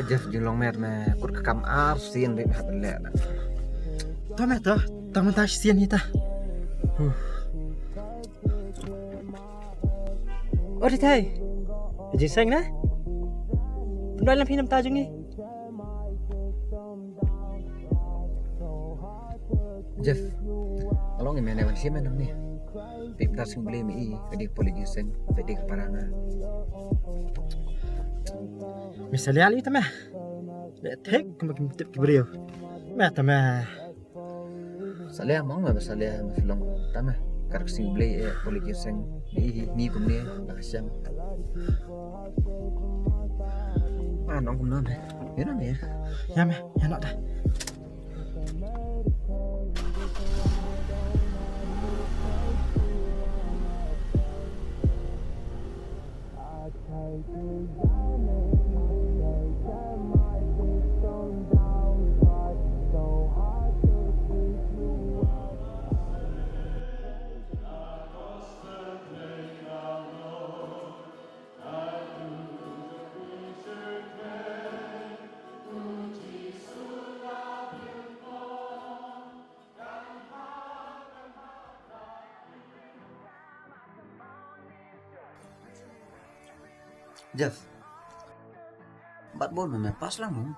Jeff jilong mer me kur kam arsin de le. Ta me ta, ta man ta sien ni ta. Ôi thầy, jingsngewsih na? Nói làm phim năm ta chứ nghe. Jeff, along ini mana sih mana ni? Pipta sing beli mi, adik polisi adik paranga. Misalnya ali ta me. Để thích mà kim tiếp cái điều. Mẹ ta me. Saleh mau nggak saleh film tama karak sing beli polisi sing ni kum ni bahasa. Nong kum non deh. Ya non ya. Ya me, ya nak dah. Jeff, bat bon memang pas lah mung.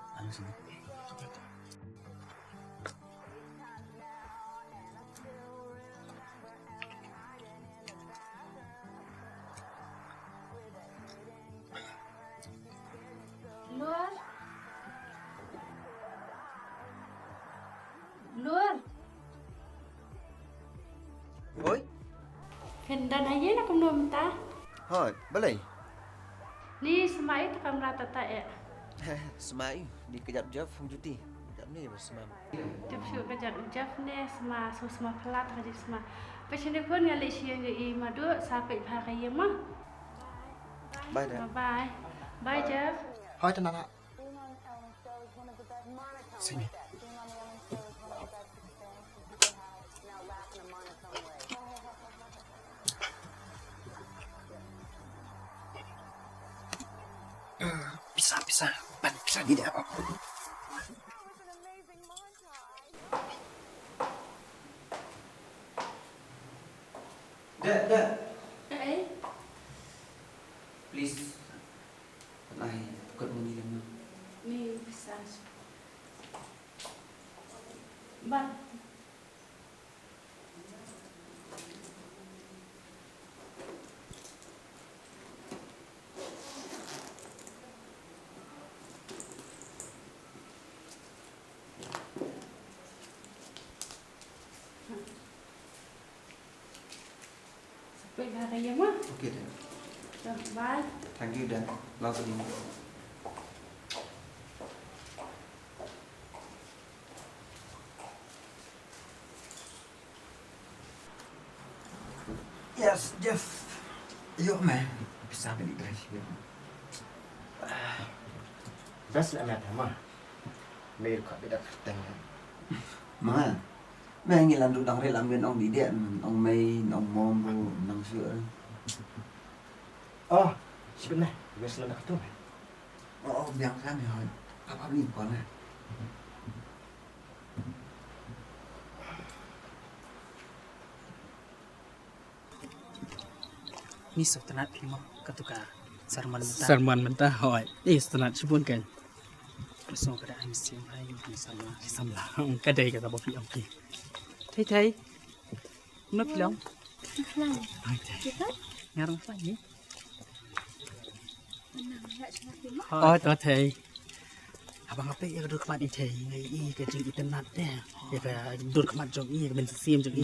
Luar. Oi. Kendan aja nak kemana ta? Hoi, boleh. Ni semai tak kamera tata ya. Semai di kejap Jeff cuti. Kejap ni bersama. Jep syuk kejap Jeff ni sama sama pelat kerja sama. Pasal ni pun ngali siang je madu sampai pakai mah. Bye dah. Bye. Bye Jeff. Hỏi ta nak. Sini. Bisa, bisa tidak apa. Dah. Please. Ai, kau ni lama. Ni bisa. Bye. Sampai hari mah. Okey dah. Bye. Thank you dah. Langsung ini. Yes, Jeff. Yuk, man. Bisa beli dress. Best là mẹ thằng mà. Mẹ có biết đặt tên. Mà. Mẹ nghĩ làm được đằng đây làm viên ông đi điện, ông mây, ông mom, ông sữa. Sebenarnya, best là đặt tu. Biang sang thì hỏi. Apa beli con này? Ni setenat lima ketuka sarman mentah hoi ni setenat sebun kan so keadaan siang hari di sama kedai kata bopi okey thai nak bilang ngarang apa ni to thai abang apa ya duduk khmat thai ngai ke jing internet deh ya ke duduk khmat jong ke ben sim jong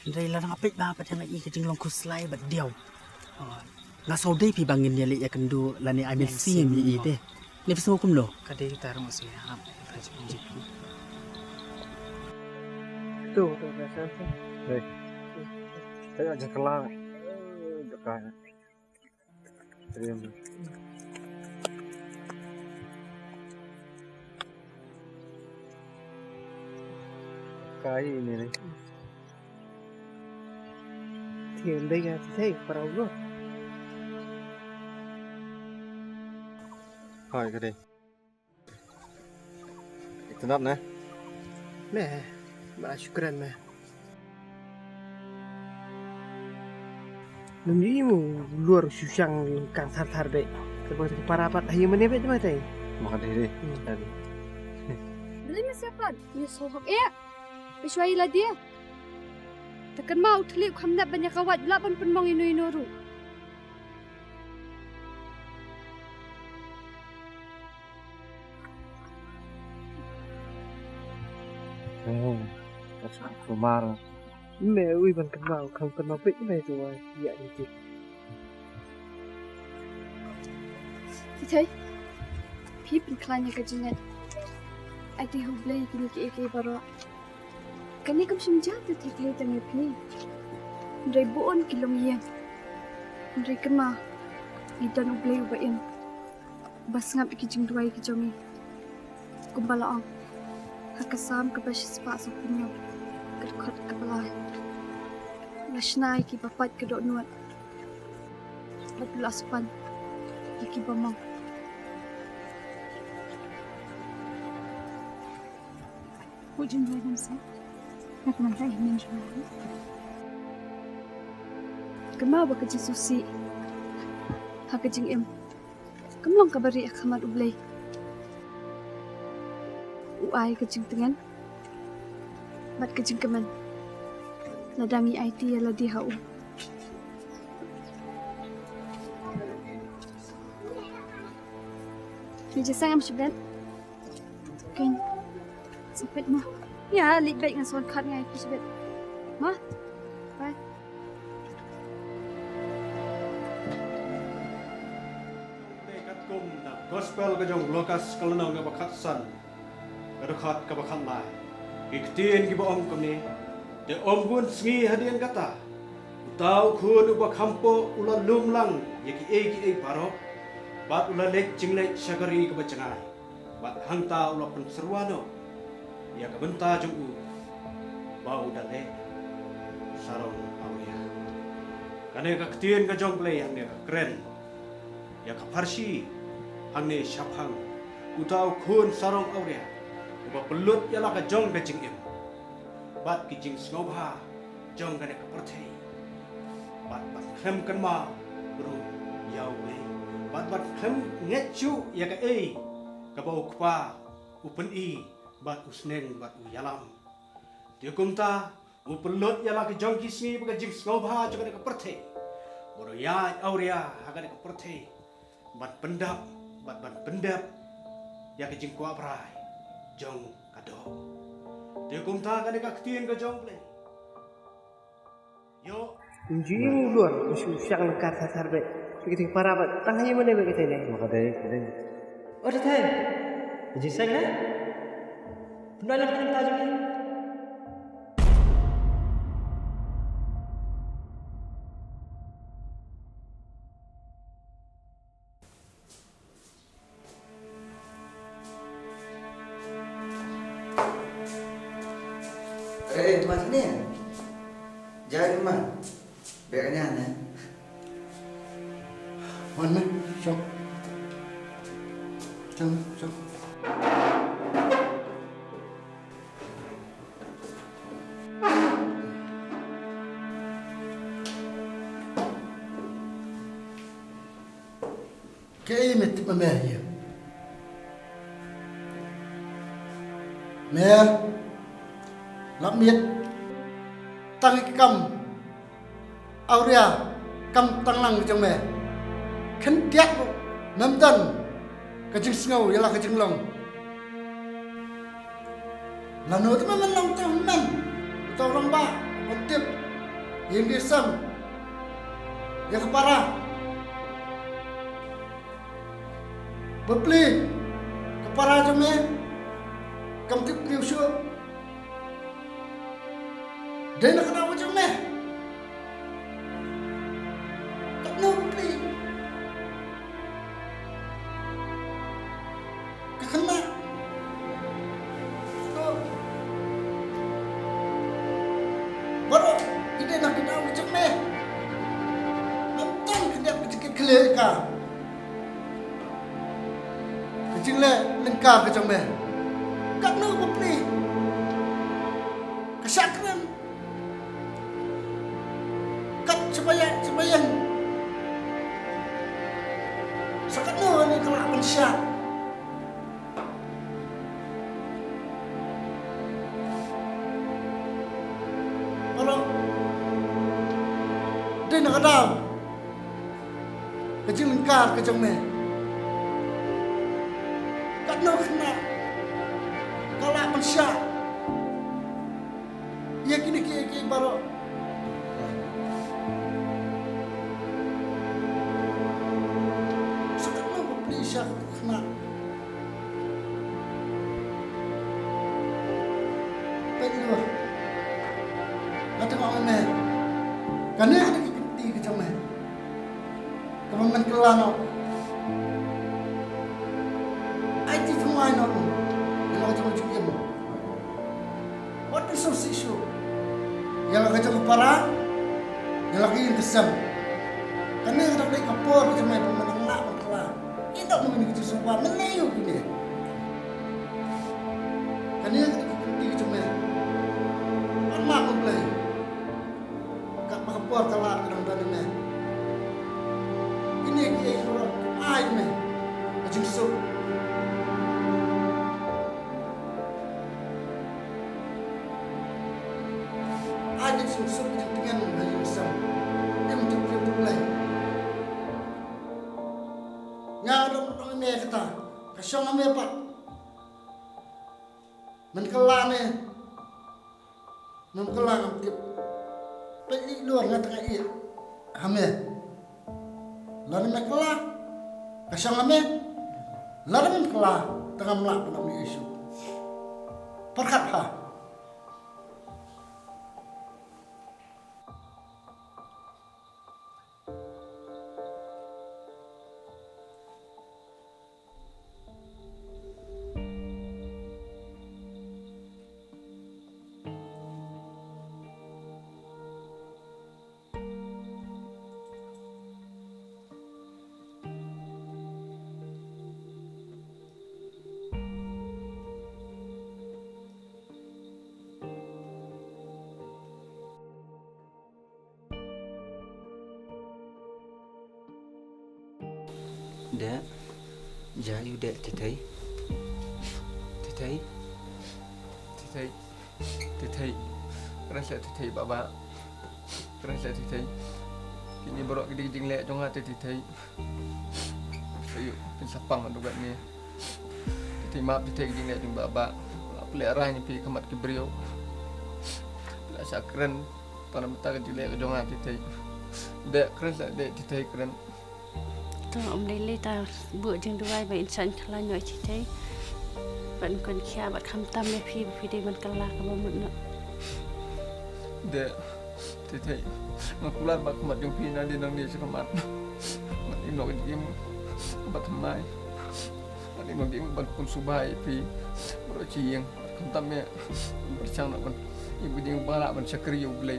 đây là apa ba pada ngai ke jing long ku slide bat dio งาโซได้พี่บางเงินเนี่ยเลยอยากกันดูแล้วเนี่ยไอเมนซี่มีอีเด้ Ni semua kum lo. Kadai kita orang masih ham. Rajin menjiku. Tu biasa tu. Đây. Thấy ở trên cái la này. Được cái này. Riêng đi. Cái gì này đây? Thì đây là thế parau luôn. Hỏi cái đây. Itu nắp nè. Meh, malah syukran meh. Nungimu luar susang kang thar dek. Sebab parapat ayo menebet mah teh. Makan diri. Tadi. Beli siapa? Ni sohok Bishwai lah dia. Tekan mau telip khamdat banyak kawat lapan penmong inu-inu. Kumar. Meh, ui ban kenal, kang kenal pek meh tu ya itu. Kita, people klanya kajian. Aiti U Blei kini ke baru. Kani kam simjat tu thik tang ipni. Ndai buon kilom ye. Ndai kema. Idan U Blei ubain. Bas ngap ikijing duai kijomi. Kumbalaong. Hakasam kabash spa sopunyo. Kerkot kepala. Lashnai ki bapat kedok nuat. Bapulas pan. Iki bamang. Wujud dua jam nak nantai hynrei. Kemau bekerja susi. Hak jingim. Kemlong kabari khmat U Blei. Uai ke jingtngen. Bat ke jingkmen. Ladangi aiti ya lade hau. Ni jasang am syibet. Kain. Sapit mah. Ya, lit baik dengan soal kad ngai syibet. Mah. Bye. Kat kum na gospel ka jong lokas kalanaw nga bakatsan. Kadukhat ka bakamay. Iktiin ki baong kami. De ombun sngi hadian kata. Utaw kun uba kampo ula lumlang yaki paro. Bat ula lek jinglek syagari ka bacangay. Bat hangta ula penserwano. Ya ka benta jong u. Bau dale. Sarong awya. Kane ka ktiin ka jong play hang ka kren. Ya ka parsi hang ne syapang. Utaw kun sarong awya. Uba pelut yala ka jong ka jingim. Bat ki jingsngewsih jong ka ne ka perthei. Bat khlem kan ma bro yau Blei. Bat khlem ngechu ya ka ka bau kpa upen bat usneng bat uyalam. Dia kumta upelut yala ka jong ki sni ba jingsngewsih jong ka ne ka perthei. Bro ya auria ha ka ne ka perthei. Bat pendap ya ka jingkwa brai. Jong kado. Dia kumta kan ka ktien ka jong Blei. Yo Nungimu luar susang kang thar dek. Kita parapat tang ayo menebet kita ni. Makan diri. Oh, dah tahu. Jingseng kan? Pendalam kita tahu ni. Teman sini. Jangan teman. Biarnya ni. Mana? Jom. Kaya met mamaya. Mer. Lắm miết tăng cầm auria cầm tăng lăng trong mẹ khấn tiết nắm tân cái chừng snow là cái chừng lòng là nỗi tụi mình lòng tao rong ba còn tiếp những cái sâm yang kepara bepli para cho mẹ cầm tiếp liều xưa đây là cái nào cho mẹ cắt nâu đi cái khăn nạ baru ini nak kita ucap meh nonton kita sedikit clear ka kecil le lengka ke jong meh kat nu beli kesakran kat sebayang sakat nu ni kelak manusia đây là cái đào cái chữ linh ca cái trong này các nơi khác các loại con xa ya kini baru sekarang mau beli syak khmat penuh ada orang mana karena ke trong này cảm ơn mình cứ lo nó ai thì không ai nó lo cho chúng em what is so issue yang lagi trong para yang lagi yang kesam karena kita beli kapur ke trong này pemenang nak berkelah kita memiliki sesuatu menayu ini karena kita ke trong này anak membeli kapur kalah kadang-kadang ni ini orang ai ni macam tu ada susuk dengan hanya besar yang betul mulai ngarang orang ni kata kasong ame pat menkelah ni menkelah pergi luar dengan tengah ia hamil lalu menkelah kasang hamil lalu menkelah tengah melak dalam isu perkat ha Dek, jayu dek titai. Kerasa titai baba. Kerasa titai. Kini borok gede jinglek jonga titai. Sayu pensapang adugat ni. Titai maaf titai jinglek jong baba. Pelihara ni pi khmat KBRIEW. La sakren tanam ta jinglek jonga titai. Dek kerasa dek titai keren. Om đây lấy ta bữa chừng đuôi vậy sẵn là nhồi chỉ thấy vẫn còn kia bạn khăm tâm để phi đây mình cần là cái một nữa để thì thấy mà cũng là bạn mặt trong phi nó đi năng đi sẽ mặt mặt đi nói điểm bạn tham mai mặt đi nói điểm bạn con số bài phi rồi chỉ yang khăm tâm ya bersang nak ibu dia balak man syakri U Blei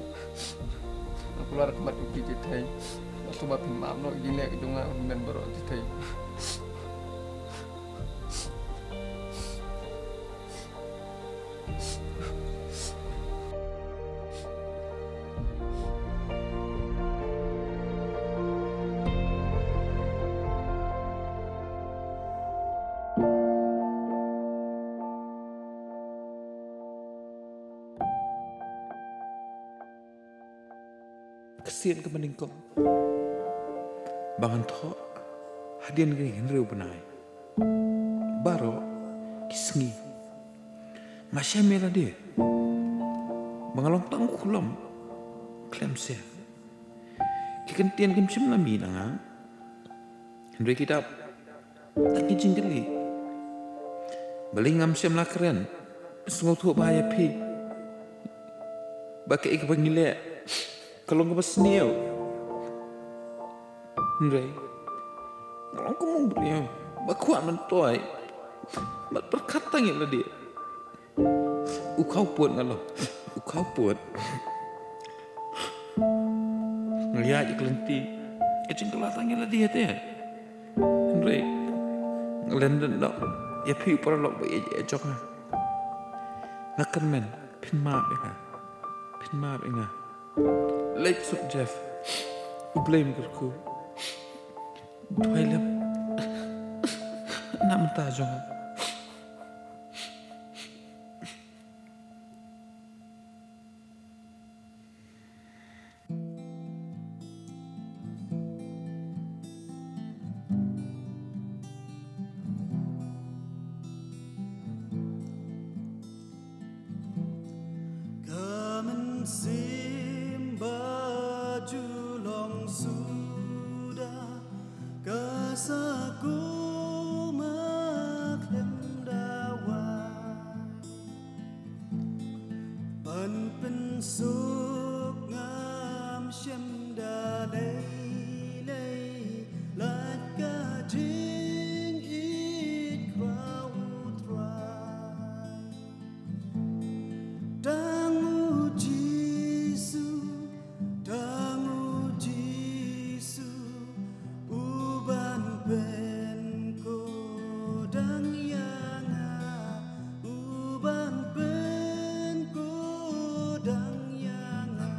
keluar khmat trong phi thì thấy sebab maaf nak jinglek jonga men borok titai kesian ke meningkong bangan tho hadian ke hynrei benai baro kisngi masya mela dia bangalong tang kulam klem se kikentian kem sim lami nanga hynrei kitab tak jingkeli Balingam siam lah keren. Sungguh tu bahaya pi. Bakai ik pangile. Kalau ngapa seniau. Hynrei. Kalau kamu beriau. Bakuat mentoy. Mat berkata ngila dia. Ukau puat ngalo. Ukau puat. Ngeliat je kelenti. Ecing kelatang ngila dia tu. Hynrei. Ngelendan dok. Ya pi para lok bayi je ejok lah. Ngakan men. Pin maaf ya. Pin maaf ya. Lek suk Jeff. U Blei mengkerku. Dua lem. Nak mentah jong. Sim baju long sudah kesaku maklem dawa pen pensuk ngam shem da lei lei lat ka jing it krau trai dangu jisu uban ben ko dang yanga uban ben ko dang yanga